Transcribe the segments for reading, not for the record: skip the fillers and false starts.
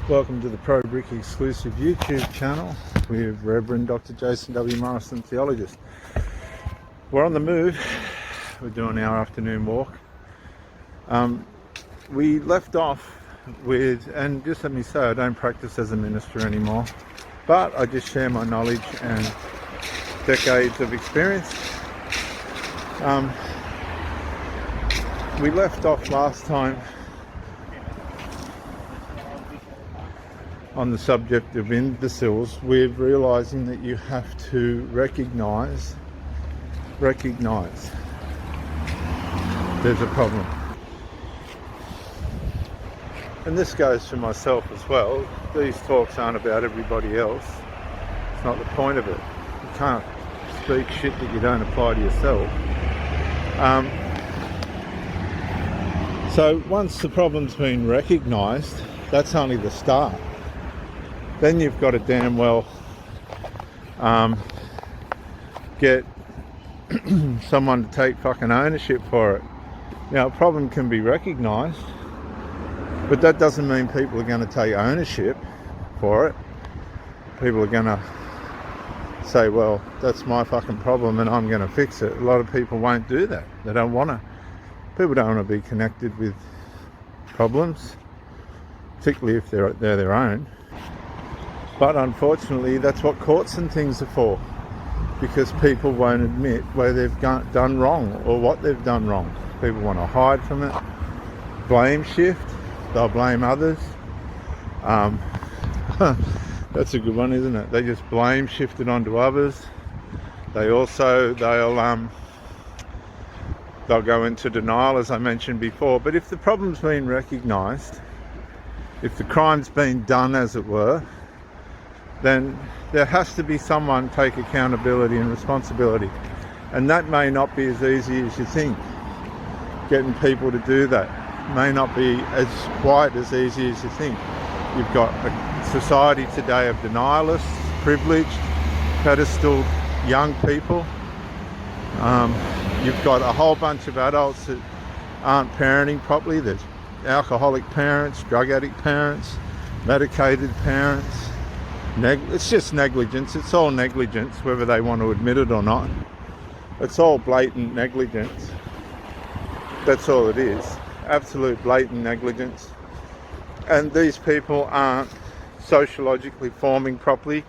Welcome to the Pro Brick exclusive YouTube channel with Reverend Dr. Jason W. Morrison, theologist. We're on the move. We're doing our afternoon walk. We left off with, and just let me say, I don't practice as a minister anymore, but I just share my knowledge and decades of experience. We left off last time on the subject of imbeciles, with realizing that you have to recognize there's a problem. And this goes for myself as well. These talks aren't about everybody else. It's not the point of it. You can't speak shit that you don't apply to yourself. So once the problem's been recognized, that's only the start. Then you've got to damn well get someone to take fucking ownership for it. Now, a problem can be recognised, but that doesn't mean people are going to take ownership for it. People are going to say, well, that's my fucking problem and I'm going to fix it. A lot of people won't do that. They don't want to. People don't want to be connected with problems, particularly if they're their own. But unfortunately, that's what courts and things are for, because people won't admit where they've done wrong or what they've done wrong. People want to hide from it, blame shift, they'll blame others. That's a good one, isn't it? They just blame shift it onto others. They'll go into denial, as I mentioned before. But if the problem's been recognised, if the crime's been done, as it were, then there has to be someone take accountability and responsibility. And that may not be as easy as you think. Getting people to do that may not be quite as easy as you think. You've got a society today of denialists, privileged, pedestaled young people. You've got a whole bunch of adults that aren't parenting properly. There's alcoholic parents, drug addict parents, medicated parents. It's just negligence. It's all negligence, whether they want to admit it or not. It's all blatant negligence. That's all it is. Absolute blatant negligence. And these people aren't sociologically forming properly.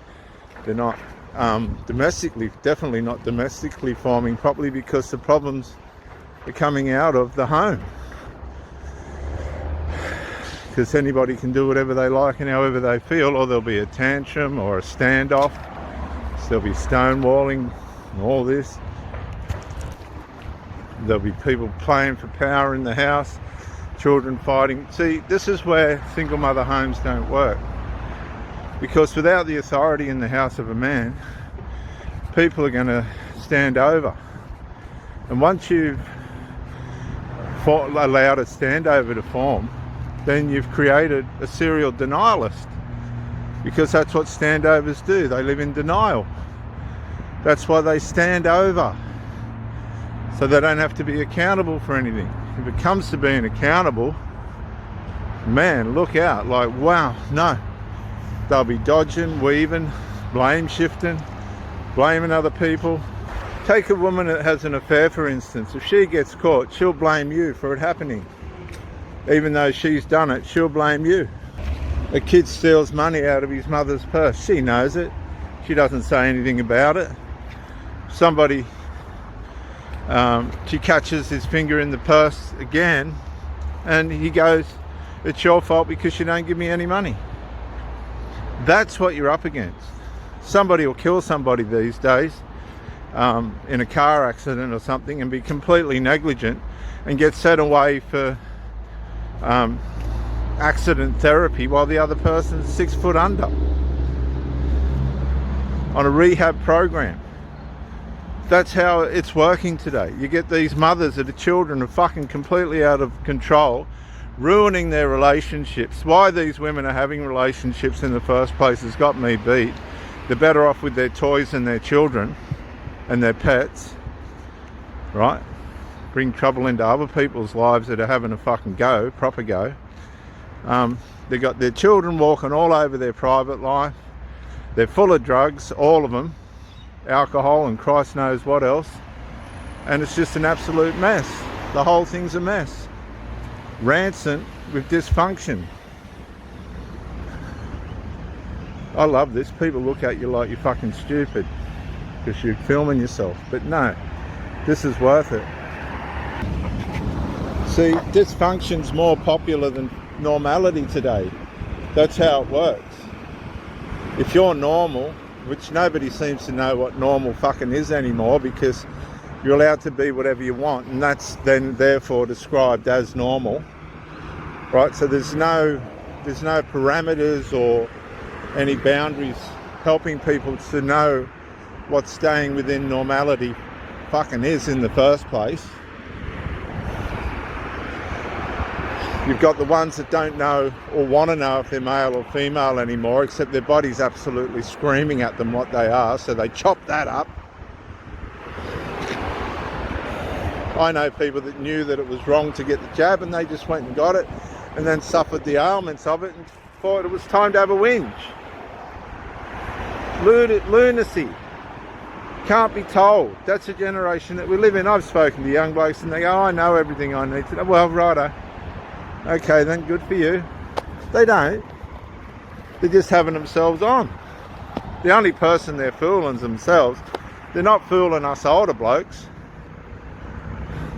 They're not definitely not domestically forming properly, because the problems are coming out of the home. Because anybody can do whatever they like and however they feel, or there'll be a tantrum or a standoff. So there'll be stonewalling and all this. There'll be people playing for power in the house, children fighting. See, this is where single mother homes don't work. Because without the authority in the house of a man, people are going to stand over. And once you've allowed a standover to form, then you've created a serial denialist, because that's what standovers do. They live in denial. That's why they stand over, so they don't have to be accountable for anything. If it comes to being accountable, man, look out. Like, wow, no. They'll be dodging, weaving, blame shifting, blaming other people. Take a woman that has an affair, for instance. If she gets caught, she'll blame you for it happening. Even though she's done it, she'll blame you. A kid steals money out of his mother's purse. She knows it. She doesn't say anything about it. Somebody, she catches his finger in the purse again, and he goes, it's your fault because you don't give me any money. That's what you're up against. Somebody will kill somebody these days in a car accident or something and be completely negligent and get sent away for accident therapy while the other person's 6 foot under on a rehab program. That's how it's working today. You get these mothers that are children are fucking completely out of control, ruining their relationships. Why these women are having relationships in the first place has got me beat. They're better off with their toys and their children and their pets, right? Bring trouble into other people's lives that are having a fucking go, proper go. They've got their children walking all over their private life. They're full of drugs, all of them, alcohol and Christ knows what else. And it's just an absolute mess. The whole thing's a mess. Rancid with dysfunction. I love this. People look at you like you're fucking stupid because you're filming yourself. But no, this is worth it. See, dysfunction's more popular than normality today. That's how it works. If you're normal, which nobody seems to know what normal fucking is anymore, because you're allowed to be whatever you want, and that's then therefore described as normal, right? So there's no parameters or any boundaries helping people to know what staying within normality fucking is in the first place. You've got the ones that don't know or want to know if they're male or female anymore, except their body's absolutely screaming at them what they are, so they chop that up. I know people that knew that it was wrong to get the jab and they just went and got it and then suffered the ailments of it and thought it was time to have a whinge. Lunacy. Can't be told. That's a generation that we live in. I've spoken to young blokes and they go, I know everything I need to know. Well, righto. Okay, then good for you. They don't. They're just having themselves on. The only person they're fooling is themselves. They're not fooling us older blokes.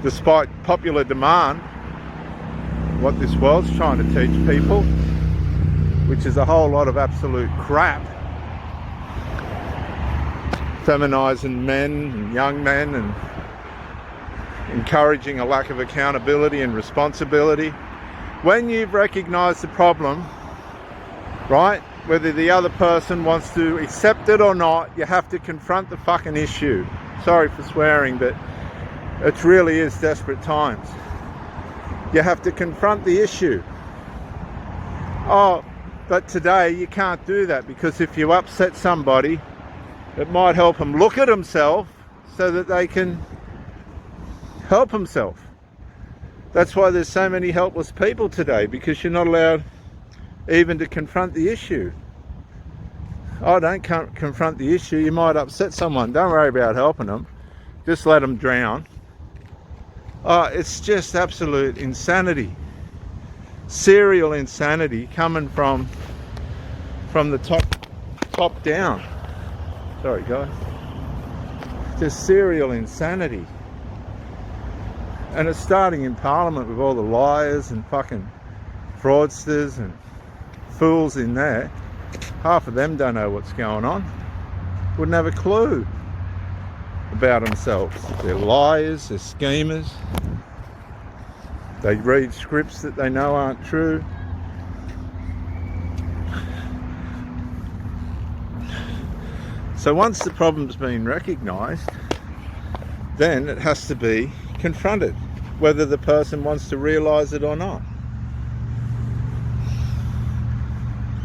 Despite popular demand, what this world's trying to teach people, which is a whole lot of absolute crap. Feminising men and young men and encouraging a lack of accountability and responsibility. When you've recognised the problem, right, whether the other person wants to accept it or not, you have to confront the fucking issue. Sorry for swearing, but it really is desperate times. You have to confront the issue. Oh, but today you can't do that, because if you upset somebody, it might help them look at himself so that they can help himself. That's why there's so many helpless people today, because you're not allowed even to confront the issue. Oh, don't confront the issue. You might upset someone. Don't worry about helping them. Just let them drown. Oh, it's just absolute insanity. Serial insanity coming from the top down. Sorry, guys. Just serial insanity. And it's starting in Parliament with all the liars and fucking fraudsters and fools in there. Half of them don't know what's going on. Wouldn't have a clue about themselves. They're liars, they're schemers. They read scripts that they know aren't true. So once the problem's been recognised, then it has to be confronted, whether the person wants to realise it or not.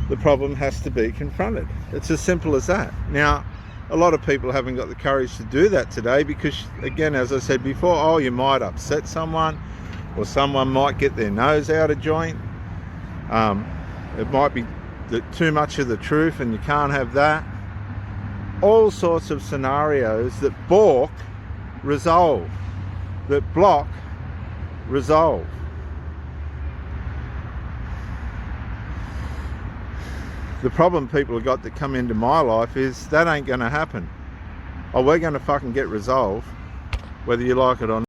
The problem has to be confronted. It's as simple as that. Now, a lot of people haven't got the courage to do that today because, again, as I said before, oh, you might upset someone, or someone might get their nose out of joint. It might be too much of the truth and you can't have that. All sorts of scenarios that balk, resolve, that block, resolve. The problem people have got that come into my life is that ain't going to happen. Oh, we're going to fucking get resolved, whether you like it or not.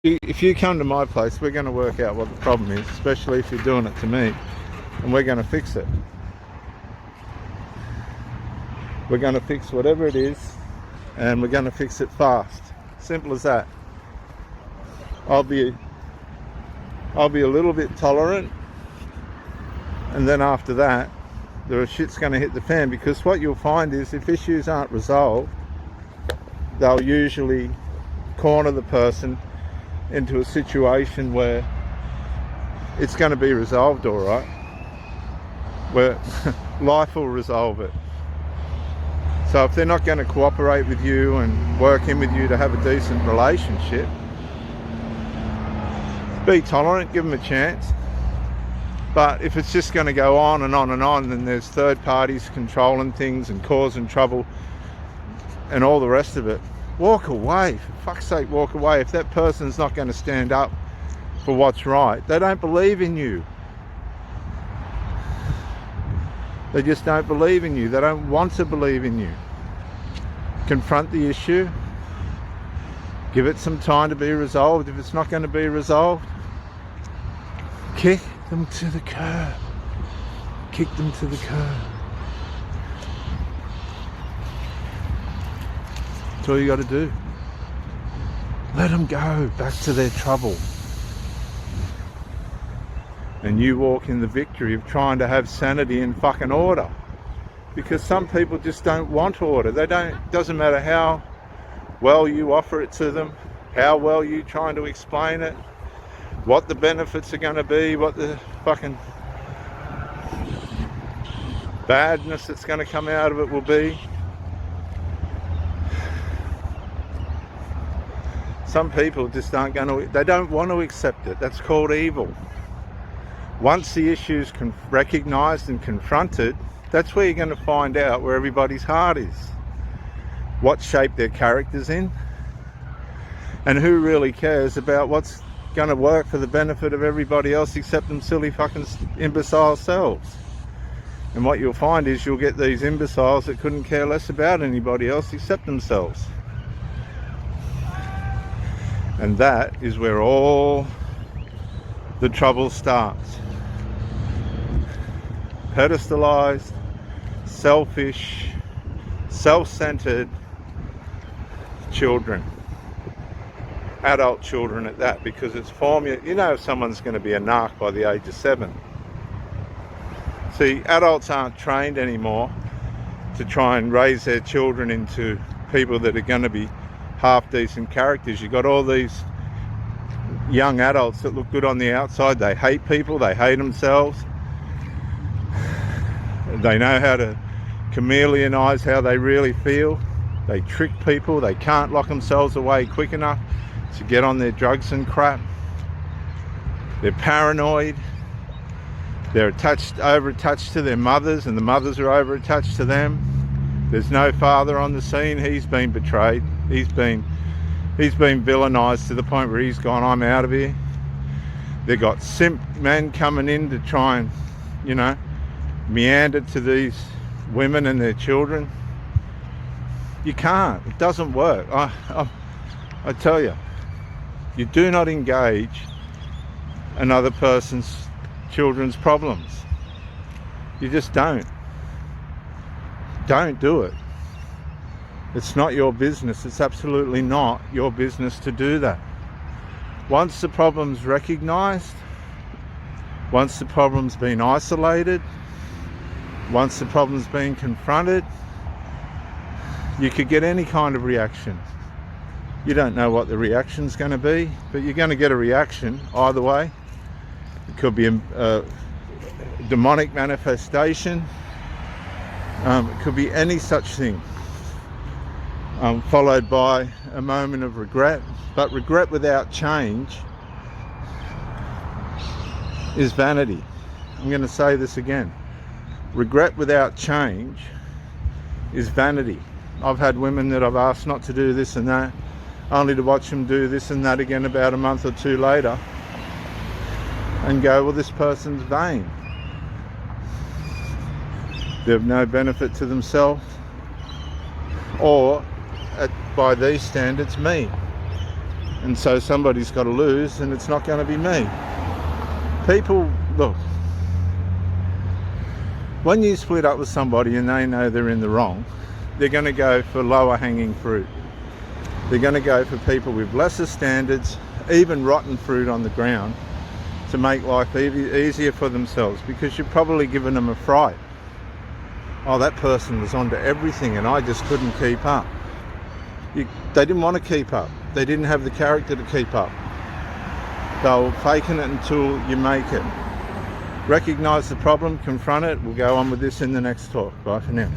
If you come to my place, we're going to work out what the problem is, especially if you're doing it to me, and we're going to fix it. We're going to fix whatever it is, and we're going to fix it fast. Simple as that. I'll be a little bit tolerant, and then after that, the shit's going to hit the fan, because what you'll find is if issues aren't resolved, they'll usually corner the person into a situation where it's going to be resolved all right, where life will resolve it. So if they're not going to cooperate with you and work in with you to have a decent relationship, be tolerant, give them a chance. But if it's just going to go on and on and on, then there's third parties controlling things and causing trouble and all the rest of it, walk away. For fuck's sake, walk away. If that person's not going to stand up for what's right, they don't believe in you. They just don't believe in you. They don't want to believe in you. Confront the issue. Give it some time to be resolved. If it's not going to be resolved, kick them to the curb. Kick them to the curb. That's all you got to do. Let them go back to their trouble. And you walk in the victory of trying to have sanity and fucking order. Because some people just don't want order. They don't, doesn't matter how well you offer it to them, how well you trying to explain it, what the benefits are going to be, what the fucking badness that's going to come out of it will be. Some people just aren't going to, they don't want to accept it. That's called evil. Once the issue's recognised and confronted, that's where you're going to find out where everybody's heart is, what shape their character's in, and who really cares about what's going to work for the benefit of everybody else except them silly fucking imbecile selves. And what you'll find is you'll get these imbeciles that couldn't care less about anybody else except themselves. And that is where all the trouble starts. Pedestalized, selfish, self-centered children, adult children at that, because it's formula. You know if someone's going to be a narc by the age of 7. See, adults aren't trained anymore to try and raise their children into people that are going to be half decent characters. You've got all these young adults that look good on the outside. They hate people, they hate themselves. They know how to chameleonize how they really feel. They trick people. They can't lock themselves away quick enough to get on their drugs and crap. They're paranoid. They're over-attached to their mothers, and the mothers are over-attached to them. There's no father on the scene. He's been betrayed. He's been villainized to the point where he's gone, I'm out of here. They've got simp men coming in to try and, you know, meander to these women and their children. You can't. It doesn't work. I tell you, you do not engage another person's children's problems. You just don't. Don't do it. It's not your business. It's absolutely not your business to do that. Once the problem's recognized, once the problem's been isolated, once the problem's been confronted, you could get any kind of reaction. You don't know what the reaction's going to be, but you're going to get a reaction either way. It could be a demonic manifestation. It could be any such thing, followed by a moment of regret. But regret without change is vanity. I'm going to say this again. Regret without change is vanity. I've had women that I've asked not to do this and that, only to watch them do this and that again about a month or two later and go, well, this person's vain. They have no benefit to themselves, or by these standards, me. And so somebody's got to lose, and it's not going to be me. People, look, when you split up with somebody and they know they're in the wrong, they're going to go for lower hanging fruit. They're going to go for people with lesser standards, even rotten fruit on the ground, to make life easier for themselves, because you've probably given them a fright. Oh, that person was onto everything and I just couldn't keep up. They didn't want to keep up. They didn't have the character to keep up. They were faking it until you make it. Recognise the problem, confront it. We'll go on with this in the next talk. Bye for now.